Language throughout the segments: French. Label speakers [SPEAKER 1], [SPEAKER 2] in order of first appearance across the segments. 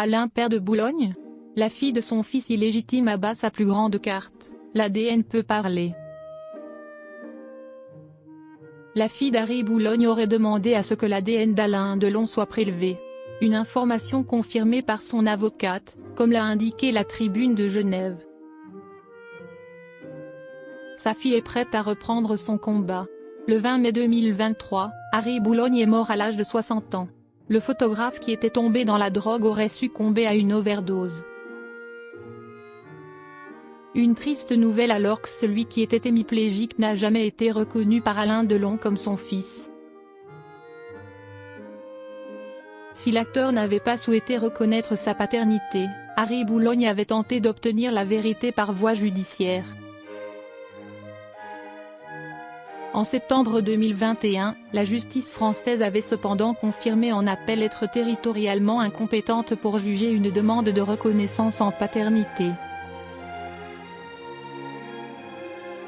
[SPEAKER 1] Alain, père de Boulogne? La fille de son fils illégitime abat sa plus grande carte, l'ADN peut parler. La fille d'Harry Boulogne aurait demandé à ce que l'ADN d'Alain Delon soit prélevé. Une information confirmée par son avocate, comme l'a indiqué la Tribune de Genève. Sa fille est prête à reprendre son combat. Le 20 mai 2023, Harry Boulogne est mort à l'âge de 60 ans. Le photographe qui était tombé dans la drogue aurait succombé à une overdose. Une triste nouvelle alors que celui qui était hémiplégique n'a jamais été reconnu par Alain Delon comme son fils. Si l'acteur n'avait pas souhaité reconnaître sa paternité, Harry Boulogne avait tenté d'obtenir la vérité par voie judiciaire. En septembre 2021, la justice française avait cependant confirmé en appel être territorialement incompétente pour juger une demande de reconnaissance en paternité.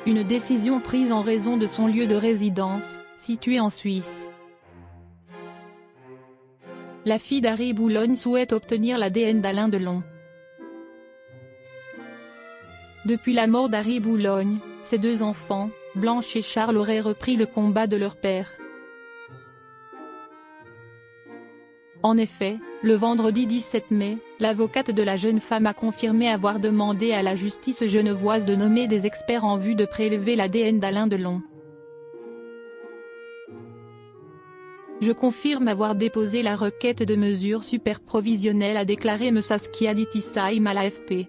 [SPEAKER 1] Une décision prise en raison de son lieu de résidence, situé en Suisse. La fille d'Harry Boulogne souhaite obtenir l'ADN d'Alain Delon. Depuis la mort d'Harry Boulogne, ses deux enfants, Blanche et Charles, auraient repris le combat de leur père. En effet, le vendredi 17 mai, l'avocate de la jeune femme a confirmé avoir demandé à la justice genevoise de nommer des experts en vue de prélever l'ADN d'Alain Delon. Je confirme avoir déposé la requête de mesures superprovisionnelles, a déclaré M. Saskia Dittisheim à l'AFP.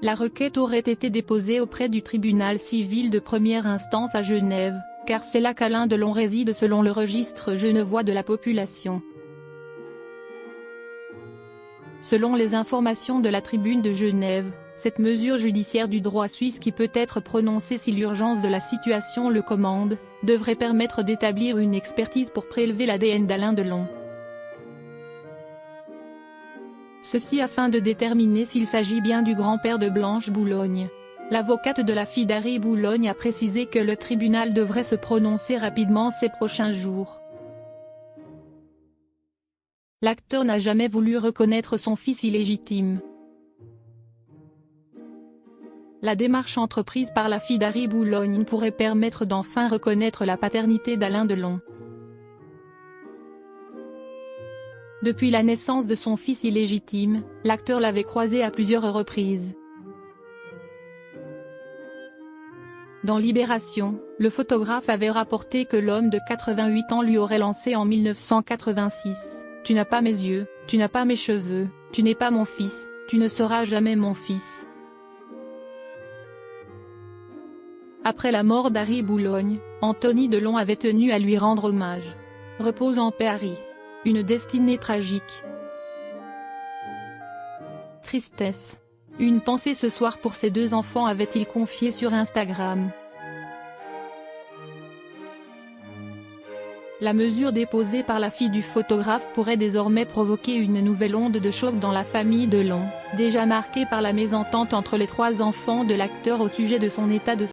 [SPEAKER 1] La requête aurait été déposée auprès du tribunal civil de première instance à Genève, car c'est là qu'Alain Delon réside selon le registre genevois de la population. Selon les informations de la Tribune de Genève, cette mesure judiciaire du droit suisse, qui peut être prononcée si l'urgence de la situation le commande, devrait permettre d'établir une expertise pour prélever l'ADN d'Alain Delon. Ceci afin de déterminer s'il s'agit bien du grand-père de Blanche Boulogne. L'avocate de la fille d'Harry Boulogne a précisé que le tribunal devrait se prononcer rapidement ces prochains jours. L'acteur n'a jamais voulu reconnaître son fils illégitime. La démarche entreprise par la fille d'Harry Boulogne pourrait permettre d'enfin reconnaître la paternité d'Alain Delon. Depuis la naissance de son fils illégitime, l'acteur l'avait croisé à plusieurs reprises. Dans Libération, le photographe avait rapporté que l'homme de 88 ans lui aurait lancé en 1986 « Tu n'as pas mes yeux, tu n'as pas mes cheveux, tu n'es pas mon fils, tu ne seras jamais mon fils ». Après la mort d'Harry Boulogne, Anthony Delon avait tenu à lui rendre hommage. Repose en paix Harry. Une destinée tragique. Tristesse. Une pensée ce soir pour ses deux enfants, avait-il confié sur Instagram. La mesure déposée par la fille du photographe pourrait désormais provoquer une nouvelle onde de choc dans la famille Delon, déjà marquée par la mésentente entre les trois enfants de l'acteur au sujet de son état de santé.